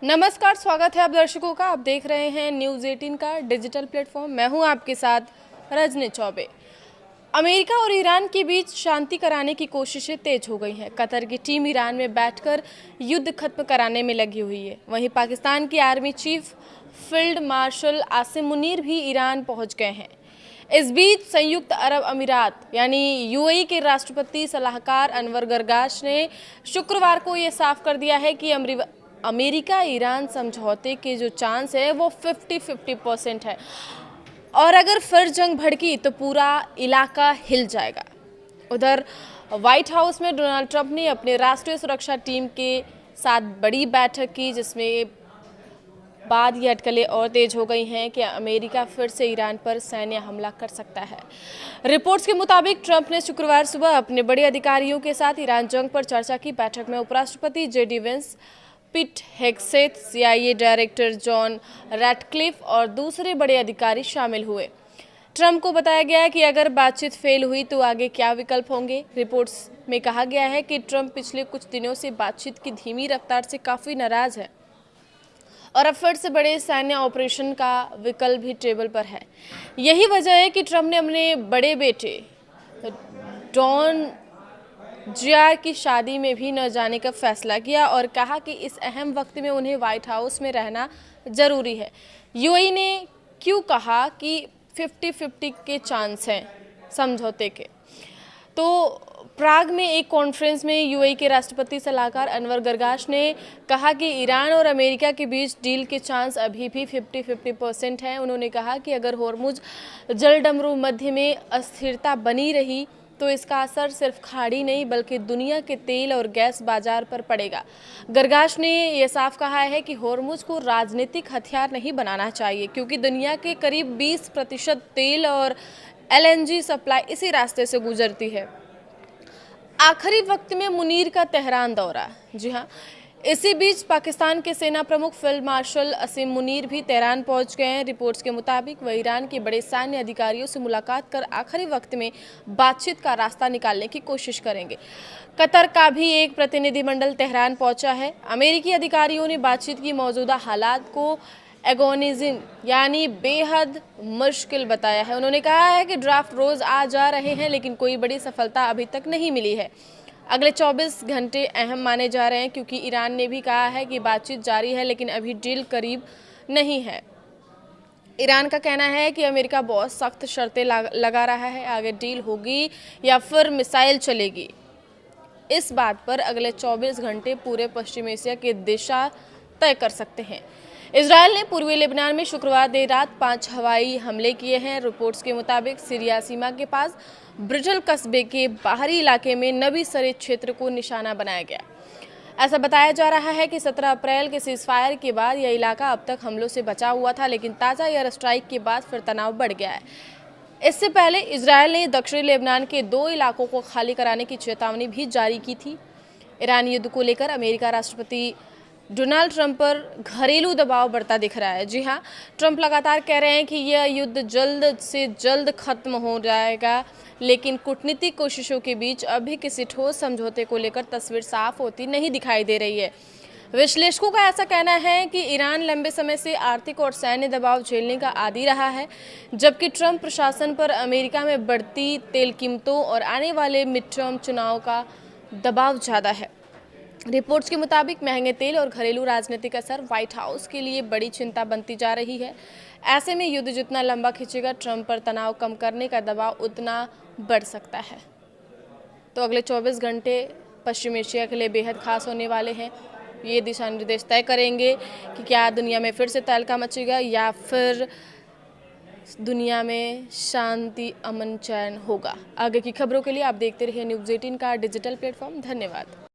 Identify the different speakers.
Speaker 1: नमस्कार, स्वागत है आप दर्शकों का। आप देख रहे हैं न्यूज़ 18 का डिजिटल प्लेटफॉर्म। मैं हूं आपके साथ रजनी चौबे। अमेरिका और ईरान के बीच शांति कराने की कोशिशें तेज हो गई हैं। कतर की टीम ईरान में बैठकर युद्ध खत्म कराने में लगी हुई है। वहीं पाकिस्तान की army chief field marshal Asim Munir भी ईरान पहुंच गए हैं। इस बीच संयुक्त अरब अमीरात यानी यूएई के राष्ट्रपति सलाहकार अनवर गरगाश ने शुक्रवार को ये साफ कर दिया है कि अमेरिका ईरान समझौते के जो चांस है वो 50-50% है और अगर फिर जंग भड़की तो पूरा इलाका हिल जाएगा। उधर व्हाइट हाउस में डोनाल्ड ट्रंप ने अपने राष्ट्रीय सुरक्षा टीम के साथ बड़ी बैठक की, जिसमें बाद ये अटकलें और तेज हो गई हैं कि अमेरिका फिर से ईरान पर सैन्य हमला कर सकता है। रिपोर्ट्स के मुताबिक ट्रंप ने शुक्रवार सुबह अपने बड़े अधिकारियों के साथ ईरान जंग पर चर्चा की। बैठक में उपराष्ट्रपति JD Vance, Pete Hegseth, CIA director John Ratcliffe और दूसरे बड़े अधिकारी शामिल हुए। ट्रंप को बताया गया कि अगर बातचीत फेल हुई तो आगे क्या विकल्प होंगे। रिपोर्ट्स में कहा गया है कि ट्रंप पिछले कुछ दिनों से बातचीत की धीमी रफ्तार से काफ़ी नाराज है और अब फिर से बड़े सैन्य ऑपरेशन का विकल्प भी टेबल पर है। यही वजह है कि ट्रंप ने अपने बड़े बेटे डॉन जियार की शादी में भी न जाने का फैसला किया और कहा कि इस अहम वक्त में उन्हें व्हाइट हाउस में रहना जरूरी है। यूएई ने क्यों कहा कि 50-50 के चांस हैं समझौते के? तो प्राग में एक कॉन्फ्रेंस में यूएई के राष्ट्रपति सलाहकार अनवर गरगाश ने कहा कि ईरान और अमेरिका के बीच डील के चांस अभी भी 50-50% हैं। उन्होंने कहा कि अगर होर्मुज जलडमरू मध्य में अस्थिरता बनी रही तो इसका असर सिर्फ खाड़ी नहीं बल्कि दुनिया के तेल और गैस बाजार पर पड़ेगा। गरगाश ने यह साफ कहा है कि होर्मुज को राजनीतिक हथियार नहीं बनाना चाहिए, क्योंकि दुनिया के करीब 20% तेल और LNG सप्लाई इसी रास्ते से गुजरती है। आखिरी वक्त में मुनीर का तेहरान दौरा। जी हाँ, इसी बीच पाकिस्तान के सेना प्रमुख फील्ड मार्शल आसिम मुनीर भी तेहरान पहुंच गए हैं। रिपोर्ट्स के मुताबिक वह ईरान के बड़े सैन्य अधिकारियों से मुलाकात कर आखिरी वक्त में बातचीत का रास्ता निकालने की कोशिश करेंगे। कतर का भी एक प्रतिनिधिमंडल तेहरान पहुंचा है। अमेरिकी अधिकारियों ने बातचीत की मौजूदा हालात को एगोनिजिंग यानी बेहद मुश्किल बताया है। उन्होंने कहा है कि ड्राफ्ट रोज आ जा रहे हैं लेकिन कोई बड़ी सफलता अभी तक नहीं मिली है। अगले 24 घंटे अहम माने जा रहे हैं, क्योंकि ईरान ने भी कहा है कि बातचीत जारी है लेकिन अभी डील करीब नहीं है। ईरान का कहना है कि अमेरिका बहुत सख्त शर्तें लगा रहा है, आगे डील होगी या फिर मिसाइल चलेगी। इस बात पर अगले 24 घंटे पूरे पश्चिम एशिया की दिशा तय कर सकते हैं। इजरायल ने पूर्वी लेबनान में शुक्रवार देर रात 5 हवाई हमले किए हैं। रिपोर्ट्स के मुताबिक सीरिया सीमा के पास ब्रिटल कस्बे के बाहरी इलाके में नबी सरेद क्षेत्र को निशाना बनाया गया। ऐसा बताया जा रहा है कि 17 अप्रैल के सीजफायर के बाद यह इलाका अब तक हमलों से बचा हुआ था, लेकिन ताज़ा एयर स्ट्राइक के बाद फिर तनाव बढ़ गया है। इससे पहले इजरायल ने दक्षिणी लेबनान के 2 इलाकों को खाली कराने की चेतावनी भी जारी की थी। ईरान युद्ध को लेकर अमेरिका राष्ट्रपति डोनाल्ड ट्रंप पर घरेलू दबाव बढ़ता दिख रहा है। जी हाँ, ट्रंप लगातार कह रहे हैं कि यह युद्ध जल्द से जल्द खत्म हो जाएगा, लेकिन कूटनीतिक कोशिशों के बीच अभी किसी ठोस समझौते को लेकर तस्वीर साफ होती नहीं दिखाई दे रही है। विश्लेषकों का ऐसा कहना है कि ईरान लंबे समय से आर्थिक और सैन्य दबाव झेलने का आदी रहा है, जबकि ट्रंप प्रशासन पर अमेरिका में बढ़ती तेल कीमतों और आने वाले मिड टर्म चुनाव का दबाव ज़्यादा है। रिपोर्ट्स के मुताबिक महंगे तेल और घरेलू राजनीतिक असर व्हाइट हाउस के लिए बड़ी चिंता बनती जा रही है। ऐसे में युद्ध जितना लंबा खींचेगा, ट्रंप पर तनाव कम करने का दबाव उतना बढ़ सकता है। तो अगले 24 घंटे पश्चिम एशिया के लिए बेहद खास होने वाले हैं। ये दिशा निर्देश तय करेंगे कि क्या दुनिया में फिर से तहलका मचेगा या फिर दुनिया में शांति, अमन, चैन होगा। आगे की खबरों के लिए आप देखते रहिए न्यूज़ 18 का डिजिटल प्लेटफॉर्म। धन्यवाद।